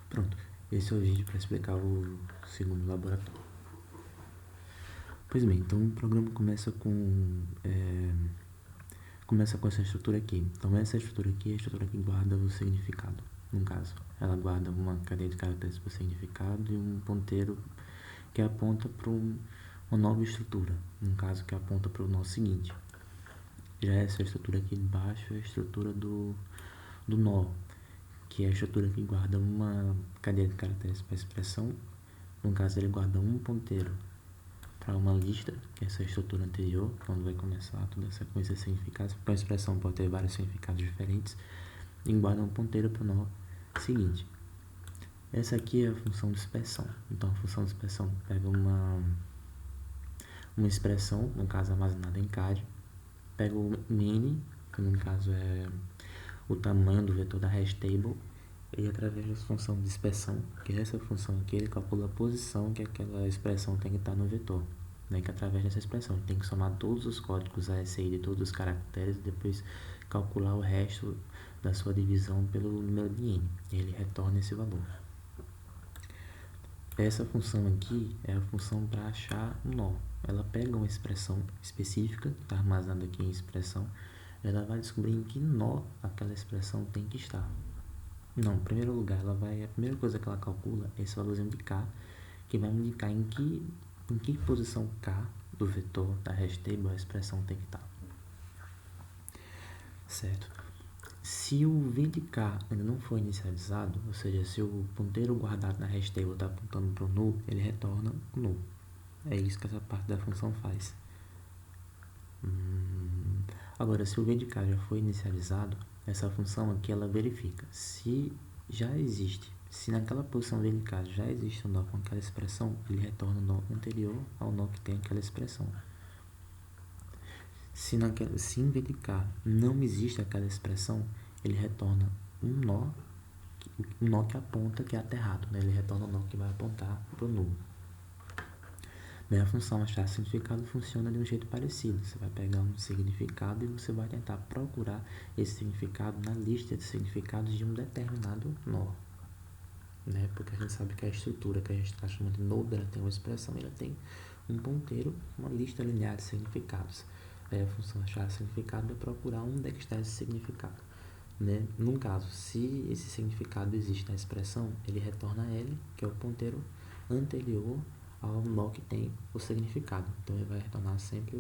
Pronto, esse é o vídeo para explicar o segundo laboratório. Pois bem, então o programa começa com essa estrutura aqui. Então essa estrutura aqui é a estrutura que guarda o significado. No caso, ela guarda uma cadeia de caracteres para o significado e um ponteiro que aponta para uma nova estrutura, no caso que aponta para o nó seguinte. Já essa estrutura aqui embaixo é a estrutura do nó, que é a estrutura que guarda uma cadeia de caracteres para a expressão. No caso, ele guarda um ponteiro para uma lista, que é essa estrutura anterior, quando vai começar toda a sequência de significados, porque a expressão pode ter vários significados diferentes, e guarda um ponteiro para o nó seguinte. Essa aqui é a função de dispersão. Então, a função de dispersão pega uma expressão, no caso armazenada em CAD, pega o min, que no caso é o tamanho do vetor da hash table, e através da função de dispersão, que é essa função aqui, ele calcula a posição que aquela expressão tem que estar no vetor. Né, que através dessa expressão ele tem que somar todos os códigos ASCII de todos os caracteres e depois calcular o resto da sua divisão pelo número de n. E ele retorna esse valor. Essa função aqui é a função para achar um nó. Ela pega uma expressão específica, está armazenada aqui em expressão, ela vai descobrir em que nó aquela expressão tem que estar. Não, em primeiro lugar, a primeira coisa que ela calcula é esse valorzinho de K, que vai me indicar em que posição K do vetor da hash table a expressão tem que estar. Certo? Se o v de K ainda não for inicializado, ou seja, se o ponteiro guardado na hash table está apontando para o null, ele retorna o null. É isso que essa parte da função faz. Agora, se o v de K já foi inicializado, essa função aqui ela verifica se já existe. Se naquela posição v de K já existe um nó com aquela expressão, ele retorna o nó anterior ao nó que tem aquela expressão. Se em v de K não existe aquela expressão, ele retorna um nó que aponta que é aterrado, né? Ele retorna o nó que vai apontar para o null. A função achar significado funciona de um jeito parecido. Você vai pegar um significado e você vai tentar procurar esse significado na lista de significados de um determinado nó. Né? Porque a gente sabe que a estrutura que a gente está chamando de node, ela tem uma expressão, ela tem um ponteiro, uma lista linear de significados. Aí a função achar significado é procurar onde é que está esse significado. Né? Num caso, se esse significado existe na expressão, ele retorna L, que é o ponteiro anterior ao nó que tem o significado. Então ele vai retornar sempre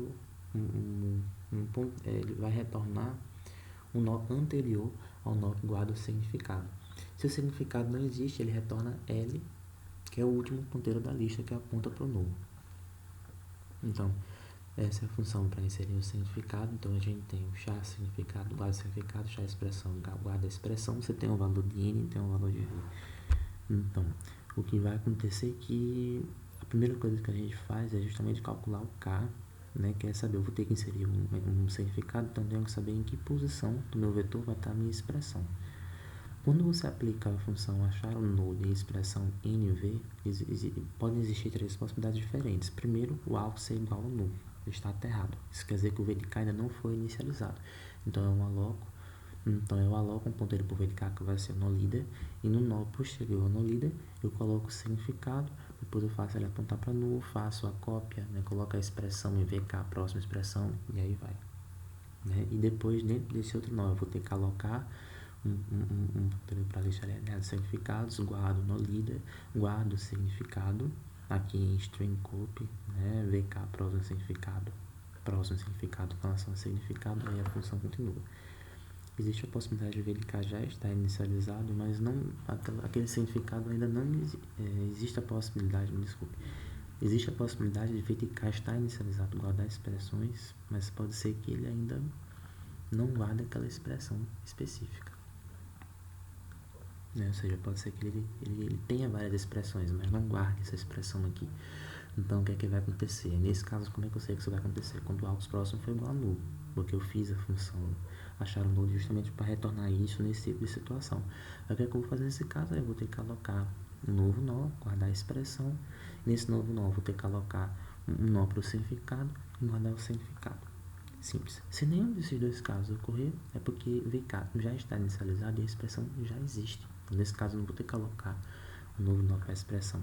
ele vai retornar um nó anterior ao nó que guarda o significado. Se o significado não existe, ele retorna L, que é o último ponteiro da lista que aponta para o null. Então, essa é a função para inserir o significado. Então a gente tem o char significado, guarda significado, char expressão, guarda expressão. Você tem um valor de n, tem um valor de v. Então, o que vai acontecer é que a primeira coisa que a gente faz é justamente calcular o k, né, que é saber, eu vou ter que inserir um significado, então eu tenho que saber em que posição do meu vetor vai estar a minha expressão. Quando você aplica a função achar o null em expressão nv, podem existir três possibilidades diferentes. Primeiro, o alvo ser igual ao null, está aterrado. Isso quer dizer que o v de k ainda não foi inicializado. Então eu aloco um ponteiro por v de k que vai ser o nó líder, e no nó posterior ao nó líder eu coloco o significado, depois eu faço ele apontar para null, faço a cópia, né, coloco a expressão em vk, a próxima expressão, e aí vai. Né? E depois, dentro desse outro nó, eu vou ter que alocar um ponteiro para a lista linear de significados, guardo o nó líder, guardo o significado, aqui em string copy, né, vk, próximo significado com relação ao significado, aí a função continua. Existe a possibilidade de v de k já estar inicializado, mas não, aquele significado ainda não existe a possibilidade, existe a possibilidade de v de k estar inicializado, guardar expressões, mas pode ser que ele ainda não guarde aquela expressão específica. Né? Ou seja, pode ser que ele tenha várias expressões, mas não guarde essa expressão aqui. Então, o que é que vai acontecer? Nesse caso, como é que eu sei que isso vai acontecer? Quando o alvo próximo foi igual a null, porque eu fiz a função achar o null justamente para retornar isso nesse tipo de situação. Aí, o que é que eu vou fazer nesse caso? Eu vou ter que alocar um novo nó, guardar a expressão. Nesse novo nó, eu vou ter que alocar um nó para o significado e guardar o significado. Simples. Se nenhum desses dois casos ocorrer, é porque o VK já está inicializado e a expressão já existe. Então, nesse caso, eu não vou ter que colocar um novo nó para a expressão,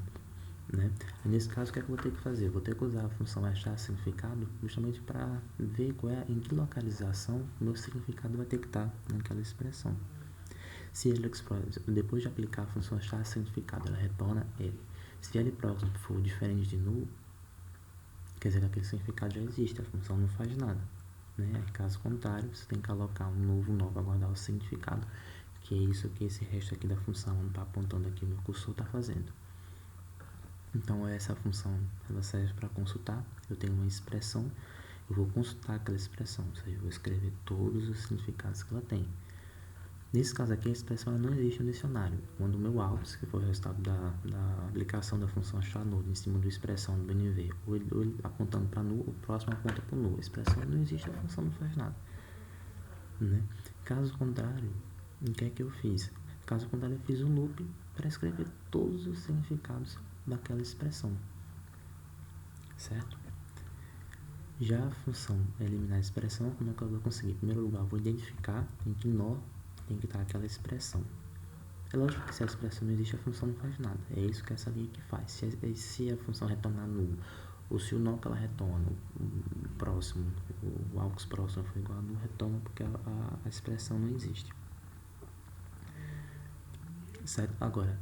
né? E nesse caso, o que é que eu vou ter que fazer? Eu vou ter que usar a função achar significado justamente para ver em que localização o meu significado vai ter que estar naquela expressão. Se ele depois de aplicar a função achar significado, ela retorna L. Se L próximo for diferente de nulo, quer dizer que aquele significado já existe, a função não faz nada, né? Caso contrário, você tem que colocar um novo nó para guardar o significado, que é isso que esse resto aqui da função, onde está apontando aqui o meu cursor, está fazendo. Então, essa função ela serve para consultar. Eu tenho uma expressão, eu vou consultar aquela expressão, ou seja, eu vou escrever todos os significados que ela tem. Nesse caso aqui, a expressão ela não existe no dicionário. Quando o meu AUX, que foi o resultado da aplicação da função achar nulo em cima da expressão do BNV, ou ele apontando para nulo, o próximo aponta para o nulo. A expressão não existe, a função não faz nada, né? Caso contrário, o que é que eu fiz? Caso contrário, eu fiz um loop para escrever todos os significados daquela expressão, certo? Já a função eliminar a expressão, como é que eu vou conseguir? Em primeiro lugar, eu vou identificar em que nó tem que estar aquela expressão. É lógico que se a expressão não existe, a função não faz nada. É isso que essa linha aqui faz. Se a função retornar nulo, ou se o nó que ela retorna, o próximo, o AUX próximo for igual a nulo, retorna porque a expressão não existe. Certo? Agora,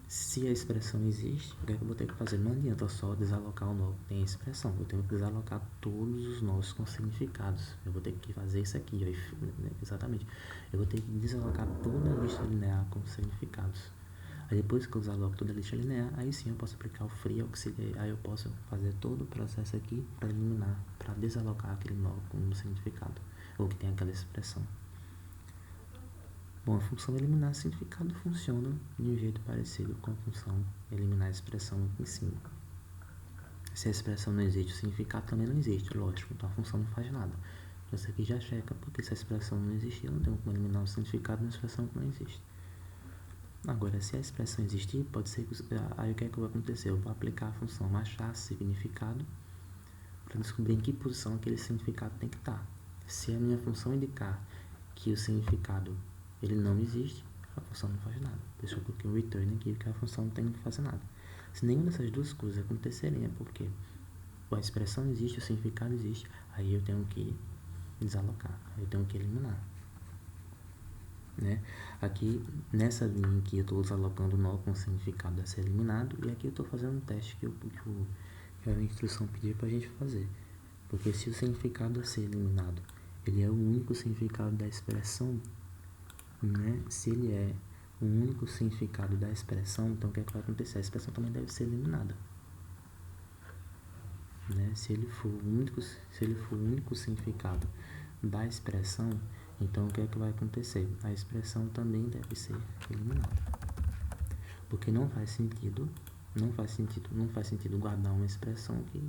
se a expressão existe, o que é que eu vou ter que fazer? Não adianta só desalocar o nó que tem a expressão. Eu tenho que desalocar todos os nós com significados. Eu vou ter que fazer isso aqui, ó, exatamente. Eu vou ter que desalocar toda a lista linear com significados. Aí depois que eu desaloco toda a lista linear, aí sim eu posso aplicar o free auxiliar. Aí eu posso fazer todo o processo aqui para eliminar, para desalocar aquele nó com um significado, ou que tem aquela expressão. Bom, a função eliminar significado funciona de um jeito parecido com a função eliminar a expressão aqui em cima. Se a expressão não existe, o significado também não existe, lógico, então a função não faz nada. Então isso aqui já checa, porque se a expressão não existir, eu não tenho como eliminar o significado de uma expressão que não existe. Agora, se a expressão existir, pode ser que... Aí o que é que vai acontecer? Eu vou aplicar a função achar significado para descobrir em que posição aquele significado tem que estar. Se a minha função indicar que o significado ele não existe, a função não faz nada. Deixa eu colocar um return aqui, porque a função não tem que fazer nada. Se nenhuma dessas duas coisas acontecerem, é porque a expressão existe, o significado existe, aí eu tenho que desalocar, aí eu tenho que eliminar, né? Aqui, nessa linha aqui, eu estou desalocando o nó com o significado a ser eliminado, e aqui eu estou fazendo um teste que a instrução pediu para a gente fazer. Porque se o significado a ser eliminado, ele é o único significado da expressão, né? Se ele é o único significado da expressão, então o que é que vai acontecer? A expressão também deve ser eliminada, né? Se ele for o único significado da expressão, então o que é que vai acontecer? A expressão também deve ser eliminada, porque não faz sentido guardar uma expressão que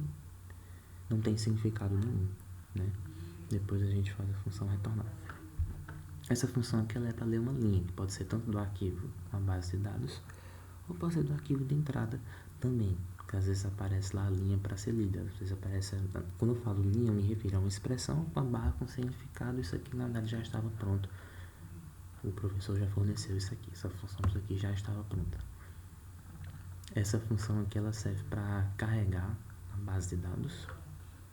não tem significado nenhum, né? Depois a gente faz a função retornar. Essa função aqui ela é para ler uma linha, que pode ser tanto do arquivo, a base de dados, ou pode ser do arquivo de entrada também, que às vezes aparece lá a linha para ser lida. Às vezes aparece, quando eu falo linha, eu me refiro a uma expressão com a barra com significado. Isso aqui na verdade já estava pronto. O professor já forneceu isso aqui, essa função isso aqui já estava pronta. Essa função aqui ela serve para carregar a base de dados.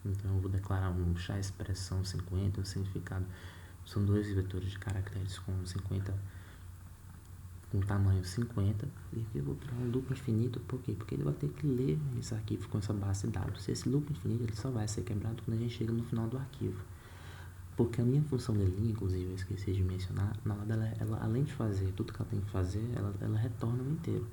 Então eu vou declarar um char expressão 50, um significado. São dois vetores de caracteres com 50, com tamanho 50, e aqui eu vou criar um loop infinito. Por quê? Porque ele vai ter que ler esse arquivo com essa base de dados. Esse loop infinito ele só vai ser quebrado quando a gente chega no final do arquivo. Porque a minha função de linha, inclusive, eu esqueci de mencionar, na hora ela além de fazer tudo que ela tem que fazer, ela retorna o inteiro.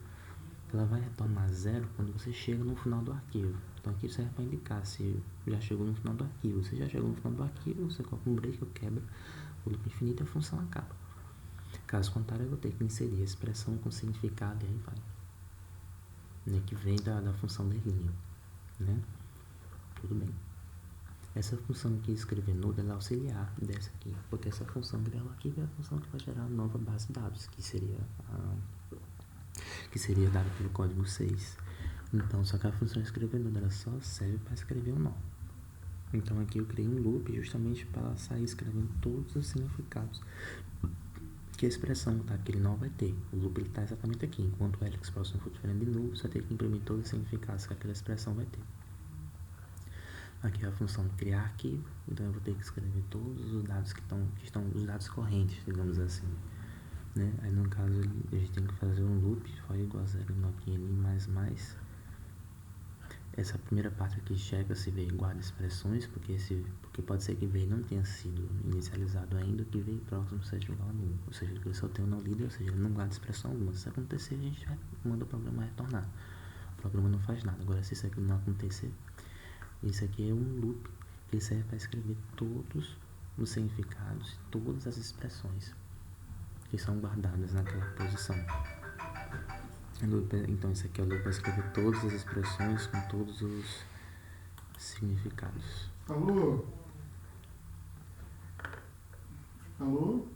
Ela vai retornar 0 quando você chega no final do arquivo. Então aqui serve para indicar se já chegou no final do arquivo. Se já chegou no final do arquivo, você coloca um break, eu quebro o loop infinito e a função acaba. Caso contrário, eu vou ter que inserir a expressão com significado e aí vai. Né, que vem da função de linha, né? Tudo bem. Essa função aqui, escrever node, ela é auxiliar dessa aqui, porque essa função criar o arquivo é a função que vai gerar a nova base de dados, que seria dada pelo código 6. Então, só que a função escrever node, ela só serve para escrever um nó. Então aqui eu criei um loop justamente para sair escrevendo todos os significados que a expressão tá, que ele não vai ter. O loop está exatamente aqui. Enquanto o Alex próximo for diferente de nulo, você vai ter que imprimir todos os significados que aquela expressão vai ter. Aqui é a função de criar arquivo, então eu vou ter que escrever todos os dados que estão os dados correntes, digamos assim, né? Aí no caso a gente tem que fazer um loop for igual a 0 mais. Essa primeira parte aqui checa se v guarda expressões, porque pode ser que v não tenha sido inicializado ainda, que v próximo seja igual a nulo, ou seja, que ele só tem um no líder, ou seja, ele não guarda expressão alguma. Se acontecer, a gente manda o programa retornar. O programa não faz nada. Agora, se isso aqui não acontecer, isso aqui é um loop que serve para escrever todos os significados, todas as expressões que são guardadas naquela posição. Então isso aqui é o loop para escrever todas as expressões com todos os significados. Alô? Alô?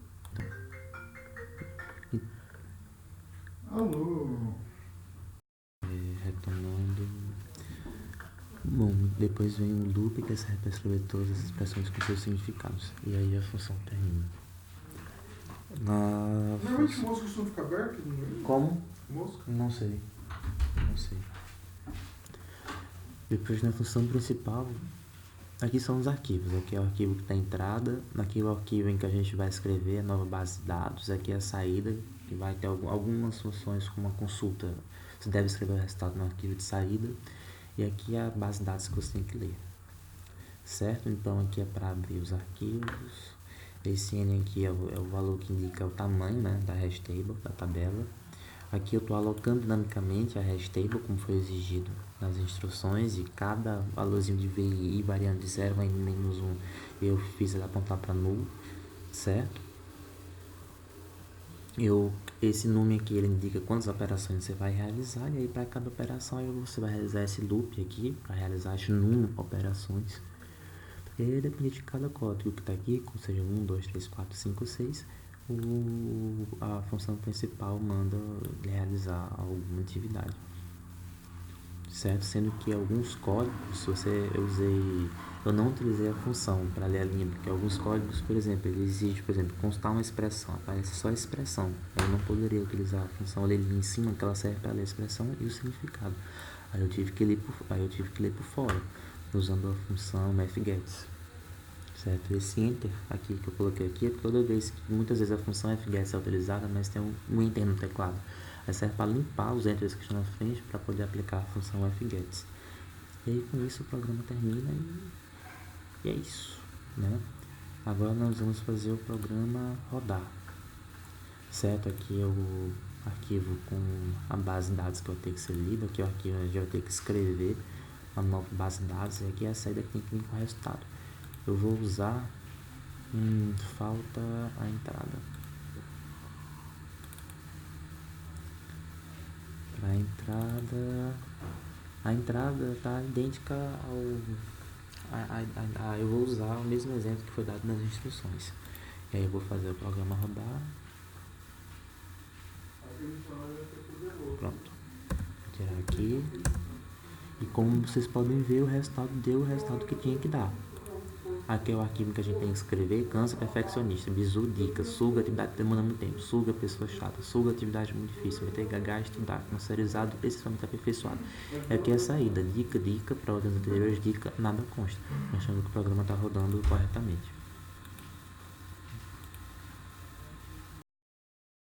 Alô? Retomando. Bom, depois vem um loop que serve para escrever todas as expressões com seus significados. E aí a função termina. Normalmente mosca costuma ficar aberto no meio? Como? Mosca? Não sei. Depois na função principal, aqui são os arquivos. Aqui é o arquivo que está a entrada, aqui é o arquivo em que a gente vai escrever a nova base de dados, aqui é a saída, que vai ter algumas funções como a consulta. Você deve escrever o resultado no arquivo de saída, e aqui é a base de dados que você tem que ler. Certo? Então aqui é para abrir os arquivos. Esse N aqui é o valor que indica o tamanho, né, da hash table, da tabela. Aqui eu estou alocando dinamicamente a hash table, como foi exigido nas instruções, e cada valorzinho de VI variando de 0 a n-1, eu fiz ele apontar para nulo, certo? Esse número aqui ele indica quantas operações você vai realizar, e aí para cada operação você vai realizar esse loop aqui, para realizar as num operações. E aí depende de cada código que está aqui, seja 1, 2, 3, 4, 5, 6, a função principal manda realizar alguma atividade, certo? Sendo que alguns códigos, eu não utilizei a função para ler a linha, porque alguns códigos, por exemplo, ele exige, por exemplo, constar uma expressão, aparece só a expressão, eu não poderia utilizar a função ler linha em cima, que ela serve para ler a expressão e o significado. Aí eu tive que ler por fora, usando a função fgets. Certo? Esse enter aqui que eu coloquei aqui é toda vez que muitas vezes a função fgets é utilizada, mas tem um enter no teclado. Aí serve para limpar os enters que estão na frente para poder aplicar a função fgets. E aí com isso o programa termina e é isso, né? Agora nós vamos fazer o programa rodar. Certo? Aqui é o arquivo com a base de dados que vai ter que ser lida. Aqui é o arquivo onde a gente vai ter que escrever a nova base de dados. E aqui é a saída que tem que vir com o resultado. Eu vou usar falta a entrada. Para a entrada está idêntica eu vou usar o mesmo exemplo que foi dado nas instruções. E aí eu vou fazer o programa rodar. Pronto. Vou tirar aqui. E como vocês podem ver, o resultado deu o resultado que tinha que dar. Aqui é o arquivo que a gente tem que escrever: câncer perfeccionista, bizu, dica, suga, atividade que demanda muito tempo, suga, pessoa chata, suga, atividade muito difícil, vai ter que gagar, estudar, masterizado, precisamente aperfeiçoado. E aqui é a saída: dica, para ordens anteriores, dica, nada consta, mostrando que o programa está rodando corretamente.